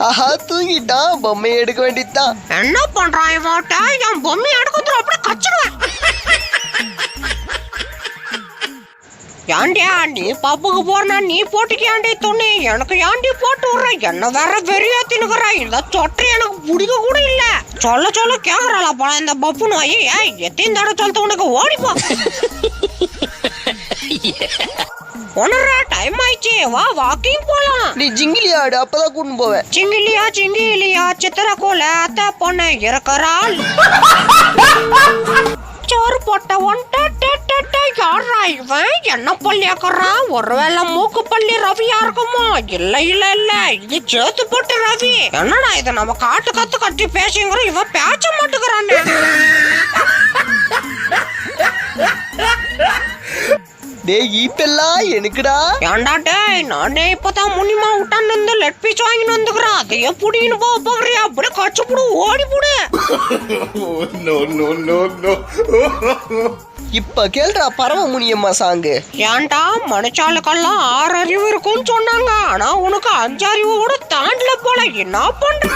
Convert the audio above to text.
ஆஹா தூங்கிட்டான், பொம்மையை எடுக்க வேண்டியதுதான். என்ன பண்றான் இவாட்ட? என் பொம்மையை எடுக்கிறது அப்படியே கச்சிடுவேன். ஏண்டியா நீ பப்புக்கு போறனா நீ போட்டுக்கியாண்டி துணி, எனக்கு ஏண்டி போட்டு விடுற? என்ன வேற வெறியா தின்னுக்குற. இந்த சொட்டை எனக்கு பிடிக்க கூட இல்ல. சொல்ல சொல்ல கேக்குறாளா போல இந்த பப்பு நோய். எத்தனை தடவை சொல்லிட்டு உனக்கு ஓடிப்போ. ஒன்னரை டைம் ஆயிடுச்சு, வா வாக்கிங் போலாம். நீ ஜிங்கிலி ஆடு, அப்பதான் கூட்டு போவேன். சிங்கிலியா சிங்கிலியா சித்திரக்கோல அத்தை பொண்ணு இருக்கிறாள். சோறு போட்ட ஒன்ட்ட யாரா இவன்? என்ன பள்ளியாக்குறான்? ஒருவேளை மூக்கு பள்ளி ரவியா இருக்குமோ? இல்ல இல்ல இல்ல, இது சேர்த்து போட்டு ரவி. என்னடா இதை நம்ம காட்டு கத்து கட்டி பேசுங்கிறோம், இவன் பேச்ச மாட்டுக்கிறானே. டேய் இப்பெல்லாம் எனக்குடா. ஏண்டா டேய், நானே இப்பதான் முனிமா விட்டான்னு இருந்து லெட் பீஸ் வாங்கிட்டு வந்துக்கிறேன். அதையே புடின்னு போறியா? அப்படியே கச்சு புடு, ஓடி புடு. இப்ப கேள்றா பரம முனியம்மா சாங்கு. ஏன்டா மனுஷாளுக்கெல்லாம் 6 அறிவு இருக்குன்னு சொன்னாங்க, ஆனா உனக்கு 5 அறிவு கூட தாண்டல போல. என்ன பண்ற?